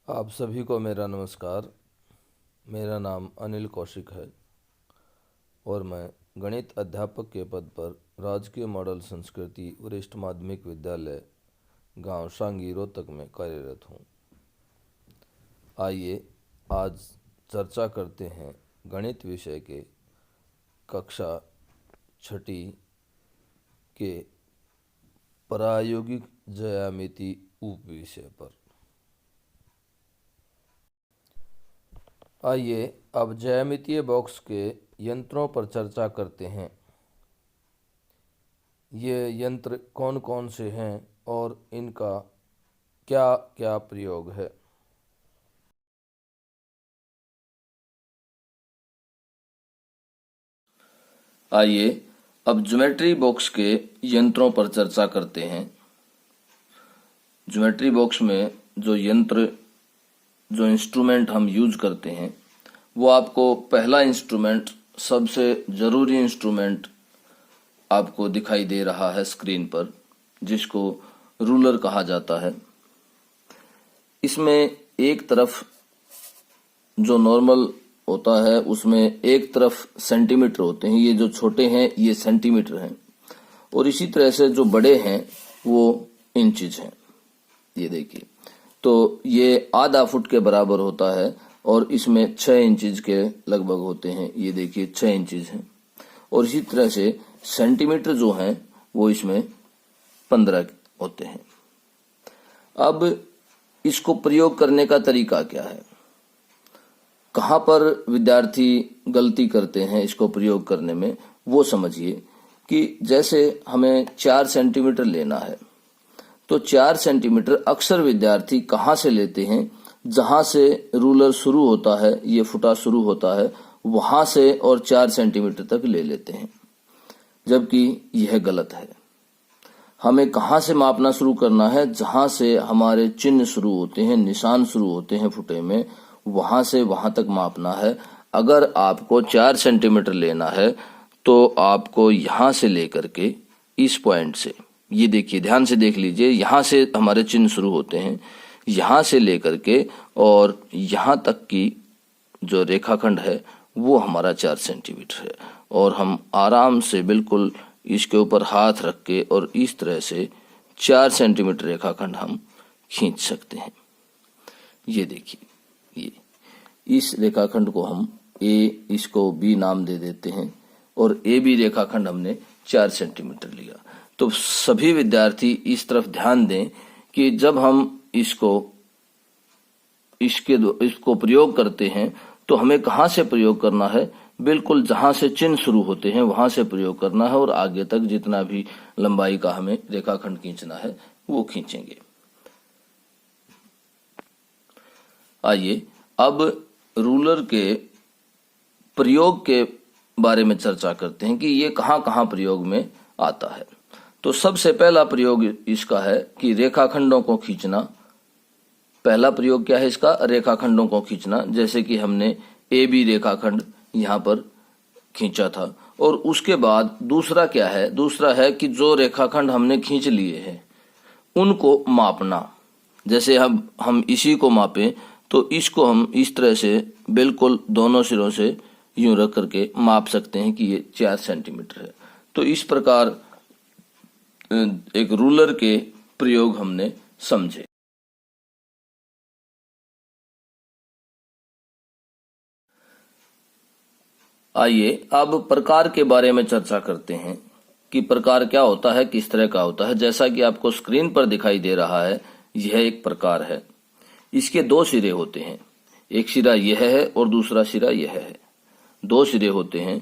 आप सभी को मेरा नमस्कार। मेरा नाम अनिल कौशिक है और मैं गणित अध्यापक के पद पर राजकीय मॉडल संस्कृति वरिष्ठ माध्यमिक विद्यालय गांव शांगी रोहतक में कार्यरत हूं। आइए आज चर्चा करते हैं गणित विषय के कक्षा 6ठी के प्रायोगिक ज्यामिति उप विषय पर। आइए अब ज्यामितीय बॉक्स के यंत्रों पर चर्चा करते हैं। ये यंत्र कौन कौन से हैं और इनका क्या क्या प्रयोग है। आइए अब ज्योमेट्री बॉक्स के यंत्रों पर चर्चा करते हैं। ज्योमेट्री बॉक्स में जो यंत्र जो इंस्ट्रूमेंट हम यूज करते हैं वो आपको पहला इंस्ट्रूमेंट, सबसे जरूरी इंस्ट्रूमेंट आपको दिखाई दे रहा है स्क्रीन पर, जिसको रूलर कहा जाता है। इसमें एक तरफ जो नॉर्मल होता है उसमें एक तरफ सेंटीमीटर होते हैं, ये जो छोटे हैं ये सेंटीमीटर हैं, और इसी तरह से जो बड़े हैं वो इंचेस हैं। ये देखिए, तो ये आधा फुट के बराबर होता है और इसमें 6 इंचेस के लगभग होते हैं। ये देखिए 6 इंचेस हैं, और इसी तरह से सेंटीमीटर जो हैं वो इसमें 15 होते हैं। अब इसको प्रयोग करने का तरीका क्या है, कहाँ पर विद्यार्थी गलती करते हैं इसको प्रयोग करने में, वो समझिए कि जैसे हमें 4 सेंटीमीटर लेना है तो 4 सेंटीमीटर अक्सर विद्यार्थी कहाँ से लेते हैं, जहां से रूलर शुरू होता है, ये फुटा शुरू होता है, वहां से और 4 सेंटीमीटर तक ले लेते हैं, जबकि यह गलत है। हमें कहाँ से मापना शुरू करना है, जहां से हमारे चिन्ह शुरू होते हैं, निशान शुरू होते हैं फुटे में, वहां से वहां तक मापना है। अगर आपको 4 सेंटीमीटर लेना है तो आपको यहां से लेकर के इस पॉइंट से, ये देखिए ध्यान से देख लीजिए, यहां से हमारे चिन्ह शुरू होते हैं, यहां से लेकर के और यहां तक की जो रेखाखंड है वो हमारा 4 सेंटीमीटर है, और हम आराम से बिल्कुल इसके ऊपर हाथ रख के और इस तरह से 4 सेंटीमीटर रेखाखंड हम खींच सकते हैं। ये देखिए, ये इस रेखाखंड को हम ए, इसको बी नाम दे देते हैं, और ए बी रेखाखंड हमने 4 सेंटीमीटर लिया। तो सभी विद्यार्थी इस तरफ ध्यान दें कि जब हम इसको प्रयोग करते हैं तो हमें कहाँ से प्रयोग करना है, बिल्कुल जहां से चिन्ह शुरू होते हैं वहां से प्रयोग करना है, और आगे तक जितना भी लंबाई का हमें रेखाखंड खींचना है वो खींचेंगे। आइए अब रूलर के प्रयोग के बारे में चर्चा करते हैं कि ये कहाँ कहाँ प्रयोग में आता है। तो सबसे पहला प्रयोग इसका है कि रेखाखंडों को खींचना। पहला प्रयोग क्या है इसका, रेखाखंडों को खींचना। जैसे कि हमने ए बी रेखाखंड यहाँ पर खींचा था, और उसके बाद दूसरा क्या है, दूसरा है कि जो रेखाखंड हमने खींच लिए हैं उनको मापना। जैसे हम इसी को मापें तो इसको हम इस तरह से बिल्कुल दोनों सिरों से यूं रख करके माप सकते हैं कि ये 4 सेंटीमीटर है। तो इस प्रकार एक रूलर के प्रयोग हमने समझे। आइए अब प्रकार के बारे में चर्चा करते हैं कि प्रकार क्या होता है, किस तरह का होता है। जैसा कि आपको स्क्रीन पर दिखाई दे रहा है, यह एक प्रकार है। इसके 2 सिरे होते हैं, एक सिरा यह है और दूसरा सिरा यह है। 2 सिरे होते हैं,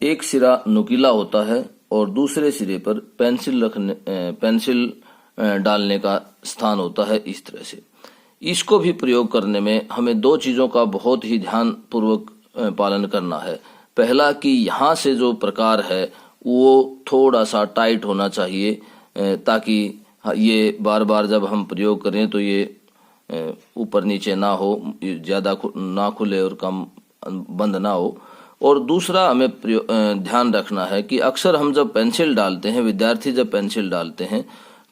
एक सिरा नुकीला होता है और दूसरे सिरे पर पेंसिल डालने का स्थान होता है। इस तरह से इसको भी प्रयोग करने में हमें 2 चीजों का बहुत ही ध्यान पूर्वक पालन करना है। पहला कि यहाँ से जो प्रकार है वो थोड़ा सा टाइट होना चाहिए, ताकि ये बार बार जब हम प्रयोग करें तो ये ऊपर नीचे ना हो, ज्यादा ना खुले और कम बंद ना हो। और दूसरा हमें ध्यान रखना है कि अक्सर हम जब पेंसिल डालते हैं, विद्यार्थी जब पेंसिल डालते हैं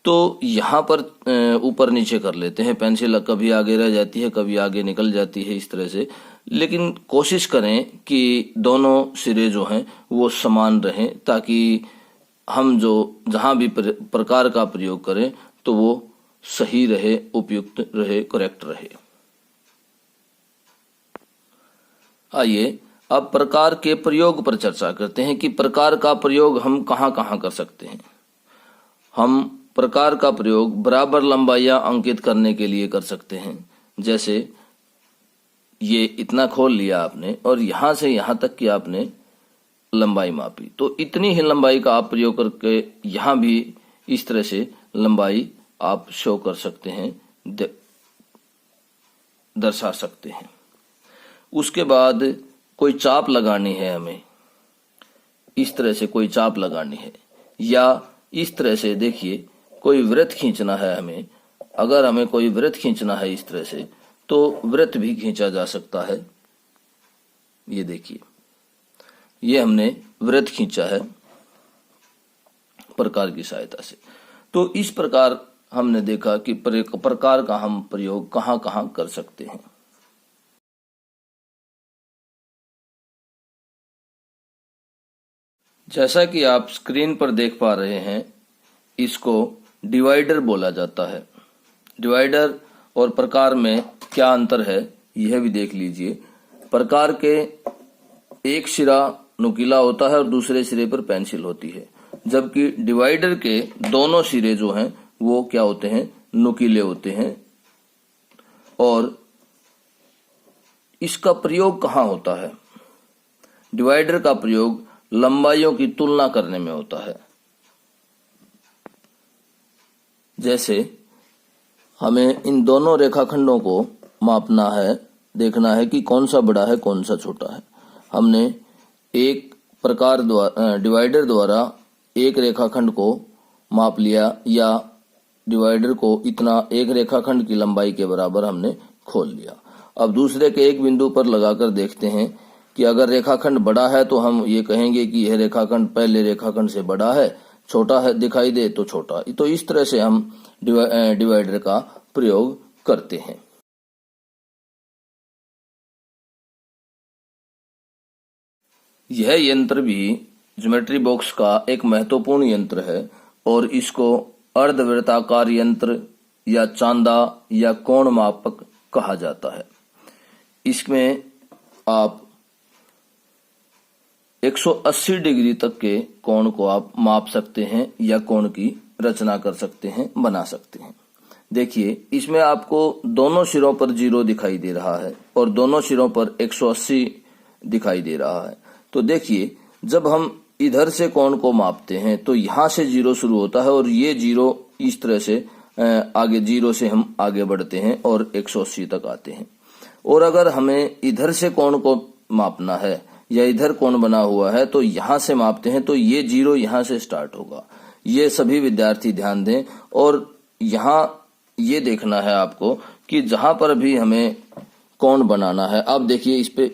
तो यहाँ पर ऊपर नीचे कर लेते हैं, पेंसिल कभी आगे रह जाती है, कभी आगे निकल जाती है, इस तरह से। लेकिन कोशिश करें कि दोनों सिरे जो हैं वो समान रहें, ताकि हम जो जहाँ भी प्रकार का प्रयोग करें तो वो सही रहे, उपयुक्त रहे, करेक्ट रहे। आइए अब प्रकार के प्रयोग पर चर्चा करते हैं कि प्रकार का प्रयोग हम कहाँ कहाँ कर सकते हैं। हम प्रकार का प्रयोग बराबर लंबाइयां अंकित करने के लिए कर सकते हैं। जैसे ये इतना खोल लिया आपने और यहां से यहां तक की आपने लंबाई मापी, तो इतनी ही लंबाई का आप प्रयोग करके यहां भी इस तरह से लंबाई आप शो कर सकते हैं, दर्शा सकते हैं। उसके बाद कोई चाप लगानी है हमें, इस तरह से कोई चाप लगानी है, या इस तरह से देखिए कोई वृत्त खींचना है हमें। अगर हमें कोई वृत्त खींचना है इस तरह से, तो वृत्त भी खींचा जा सकता है। ये देखिए, ये हमने वृत्त खींचा है प्रकार की सहायता से। तो इस प्रकार हमने देखा कि प्रकार का हम प्रयोग कहाँ कहाँ कर सकते हैं। जैसा कि आप स्क्रीन पर देख पा रहे हैं, इसको डिवाइडर बोला जाता है। डिवाइडर और प्रकार में क्या अंतर है यह भी देख लीजिए। प्रकार के एक सिरा नुकीला होता है और दूसरे सिरे पर पेंसिल होती है, जबकि डिवाइडर के दोनों सिरे जो हैं वो क्या होते हैं, नुकीले होते हैं। और इसका प्रयोग कहाँ होता है? डिवाइडर का प्रयोग लंबाइयों की तुलना करने में होता है। जैसे हमें इन दोनों रेखाखंडों को मापना है, देखना है कि कौन सा बड़ा है कौन सा छोटा है। हमने एक प्रकार डिवाइडर द्वारा एक रेखाखंड को माप लिया, या डिवाइडर को इतना एक रेखाखंड की लंबाई के बराबर हमने खोल लिया। अब दूसरे के एक बिंदु पर लगाकर देखते हैं कि अगर रेखाखंड बड़ा है तो हम ये कहेंगे कि यह रेखाखंड पहले रेखाखंड से बड़ा है, छोटा है दिखाई दे तो छोटा। तो इस तरह से हम डिवाइडर का प्रयोग करते हैं। यह यंत्र भी ज्योमेट्री बॉक्स का एक महत्वपूर्ण यंत्र है और इसको अर्धवृत्ताकार यंत्र या चांदा या कोण मापक कहा जाता है। इसमें आप 180 डिग्री तक के कोण को आप माप सकते हैं या कोण की रचना कर सकते हैं, बना सकते हैं। देखिए, इसमें आपको दोनों सिरों पर 0 दिखाई दे रहा है और दोनों सिरों पर 180 दिखाई दे रहा है। तो देखिए, जब हम इधर से कोण को मापते हैं तो यहाँ से 0 शुरू होता है और ये 0 इस तरह से आगे 0 से हम आगे बढ़ते हैं और 180 तक आते हैं। और अगर हमें इधर से कोण को मापना है या इधर कोण बना हुआ है तो यहाँ से मापते हैं तो ये 0 यहाँ से स्टार्ट होगा। ये सभी विद्यार्थी ध्यान दें। और यहाँ ये देखना है आपको कि जहां पर भी हमें कोण बनाना है, अब देखिए इस पे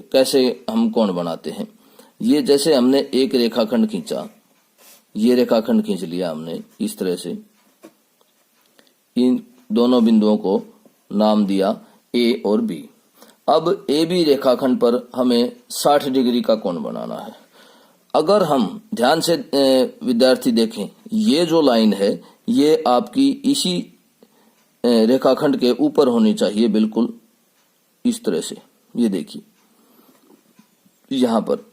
कैसे हम कोण बनाते हैं। ये जैसे हमने एक रेखाखंड खींचा, ये रेखाखंड खींच लिया हमने इस तरह से, इन दोनों बिंदुओं को नाम दिया ए और बी। अब ए बी रेखाखंड पर हमें 60 डिग्री का कोण बनाना है। अगर हम ध्यान से विद्यार्थी देखें, ये जो लाइन है ये आपकी इसी रेखाखंड के ऊपर होनी चाहिए, बिल्कुल इस तरह से। ये देखिए यहाँ पर।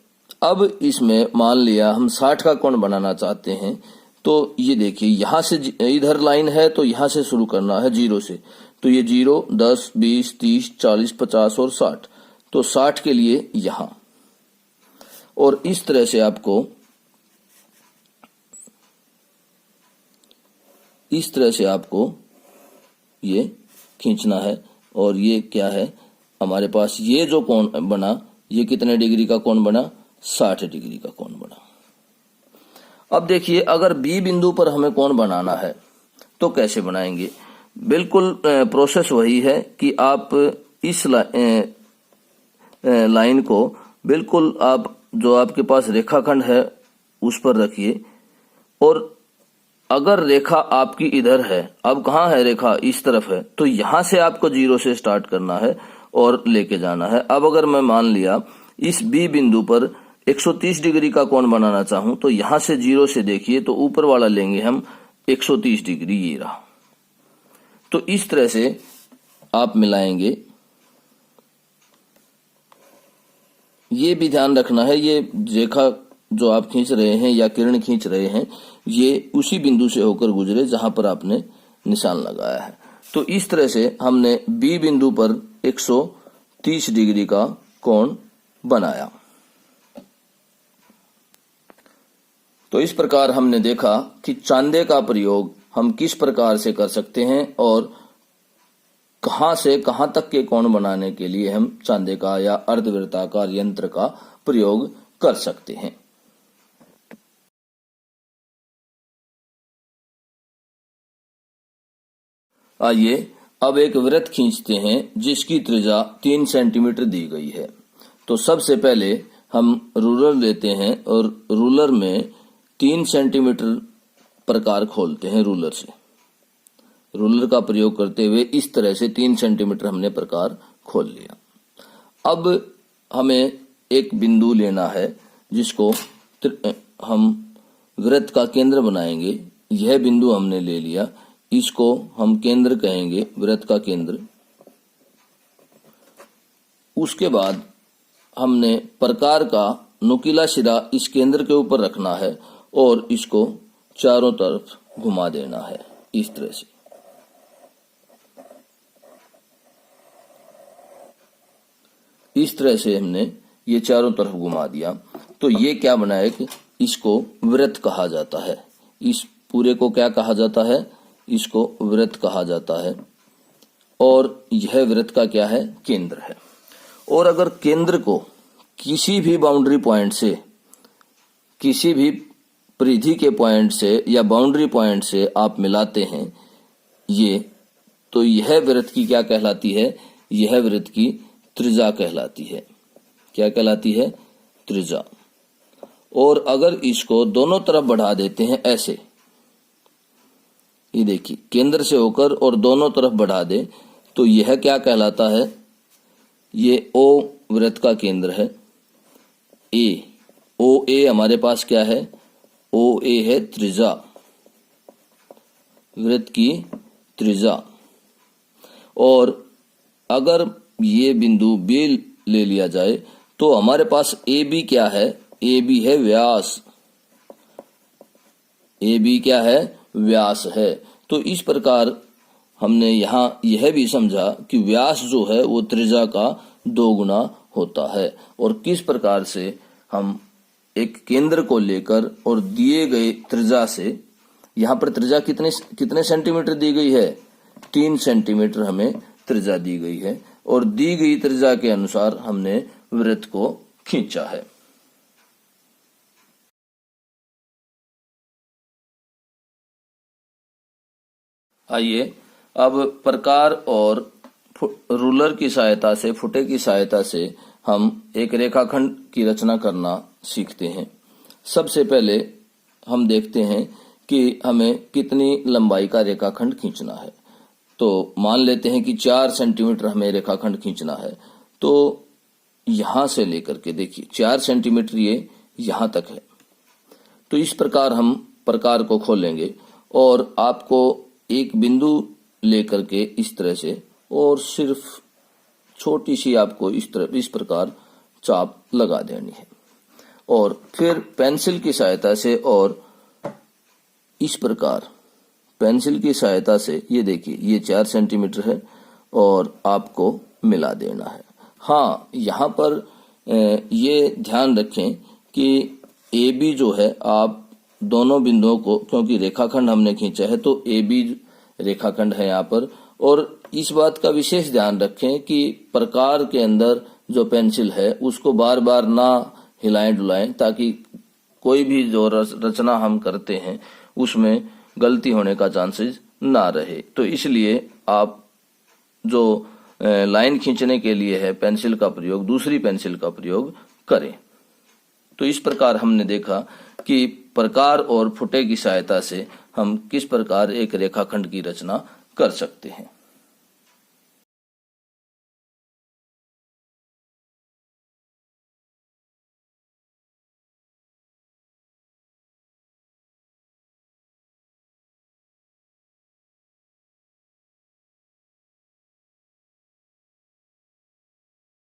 अब इसमें मान लिया हम 60 का कोण बनाना चाहते हैं, तो ये देखिए यहाँ से इधर लाइन है तो यहाँ से शुरू करना है 0 से। तो ये 0, 10, 20, 30, 40, 50 और 60। तो 60 के लिए यहाँ, और इस तरह से आपको ये खींचना है। और ये क्या है हमारे पास, ये जो कोण बना ये कितने डिग्री का कोण बना, 60 डिग्री का कोण बना। अब देखिए, अगर बी बिंदु पर हमें कोण बनाना है तो कैसे बनाएंगे? बिल्कुल प्रोसेस वही है कि आप इस लाइन को बिल्कुल आप जो आपके पास रेखाखंड है उस पर रखिए और अगर रेखा आपकी इधर है, अब कहाँ है रेखा, इस तरफ है, तो यहां से आपको 0 से स्टार्ट करना है और लेके जाना है। अब अगर मैं मान लिया इस बी बिंदु पर 130 डिग्री का कोण बनाना चाहूं तो यहां से 0 से देखिए तो ऊपर वाला लेंगे हम 130 डिग्री, ये रहा। तो इस तरह से आप मिलाएंगे। ये भी ध्यान रखना है, ये रेखा जो आप खींच रहे हैं या किरण खींच रहे हैं, ये उसी बिंदु से होकर गुजरे जहां पर आपने निशान लगाया है। तो इस तरह से हमने बी बिंदु पर 130 डिग्री का कोण बनाया। तो इस प्रकार हमने देखा कि चांदे का प्रयोग हम किस प्रकार से कर सकते हैं और कहां से कहां तक के कोण बनाने के लिए हम चांदे का या अर्धवृत्ताकार यंत्र का प्रयोग कर सकते हैं। आइए अब एक वृत्त खींचते हैं जिसकी त्रिज्या 3 सेंटीमीटर दी गई है। तो सबसे पहले हम रूलर लेते हैं और रूलर में 3 सेंटीमीटर प्रकार खोलते हैं। रूलर से, रूलर का प्रयोग करते हुए इस तरह से 3 सेंटीमीटर हमने प्रकार खोल लिया। अब हमें एक बिंदु लेना है जिसको हम वृत्त का केंद्र बनाएंगे। यह बिंदु हमने ले लिया, इसको हम केंद्र कहेंगे, वृत्त का केंद्र। उसके बाद हमने प्रकार का नुकीला सिरा इस केंद्र के ऊपर रखना है और इसको चारों तरफ घुमा देना है इस तरह से। इस तरह से हमने ये चारों तरफ घुमा दिया तो ये क्या बनाए कि इसको वृत्त कहा जाता है। इस पूरे को क्या कहा जाता है, इसको वृत्त कहा जाता है। और यह वृत्त का क्या है, केंद्र है। और अगर केंद्र को किसी भी बाउंड्री पॉइंट से, किसी भी परिधि के पॉइंट से या बाउंड्री पॉइंट से आप मिलाते हैं ये, तो यह वृत्त की क्या कहलाती है, यह वृत्त की त्रिज्या कहलाती है। क्या कहलाती है, त्रिज्या। और अगर इसको दोनों तरफ बढ़ा देते हैं ऐसे, ये देखिए केंद्र से होकर और दोनों तरफ बढ़ा दे तो यह क्या कहलाता है, ये ओ वृत्त का केंद्र है। ए, ओ ए हमारे पास क्या है, ओ ए है त्रिज्या, वृत्त की त्रिज्या। और अगर ये बिंदु बी ले लिया जाए तो हमारे पास ए बी क्या है, ए बी है व्यास। ए बी क्या है, व्यास है। तो इस प्रकार हमने यहाँ यह भी समझा कि व्यास जो है वो त्रिज्या का 2 गुना होता है। और किस प्रकार से हम एक केंद्र को लेकर और दिए गए त्रिज्या से, यहाँ पर त्रिज्या कितने सेंटीमीटर दी गई है, 3 सेंटीमीटर हमें त्रिज्या दी गई है। और दी गई त्रिज्या के अनुसार हमने वृत्त को खींचा है। आइए अब प्रकार और रूलर की सहायता से, फुटे की सहायता से हम एक रेखाखंड की रचना करना सीखते हैं। सबसे पहले हम देखते हैं कि हमें कितनी लंबाई का रेखाखंड खींचना है। तो मान लेते हैं कि 4 सेंटीमीटर हमें रेखाखंड खींचना है। तो यहां से लेकर के देखिए 4 सेंटीमीटर ये यहां तक है। तो इस प्रकार हम प्रकार को खोलेंगे और आपको एक बिंदु लेकर के इस तरह से, और सिर्फ छोटी सी आपको इस प्रकार चाप लगा देनी है। और फिर पेंसिल की सहायता से और इस प्रकार पेंसिल की सहायता से, ये देखिए ये 4 सेंटीमीटर है और आपको मिला देना है। हाँ, यहाँ पर ये ध्यान रखें कि ए बी जो है, आप दोनों बिंदुओं को, क्योंकि रेखाखंड हमने खींचा है तो ए बी रेखाखंड है यहाँ पर। और इस बात का विशेष ध्यान रखें कि प्रकार के अंदर जो पेंसिल है उसको बार बार ना हिलाएं डुलाएं, ताकि कोई भी जो रचना हम करते हैं उसमें गलती होने का चांसेस ना रहे। तो इसलिए आप जो लाइन खींचने के लिए है पेंसिल का प्रयोग, दूसरी पेंसिल का प्रयोग करें। तो इस प्रकार हमने देखा कि प्रकार और फुटे की सहायता से हम किस प्रकार एक रेखाखंड की रचना कर सकते हैं।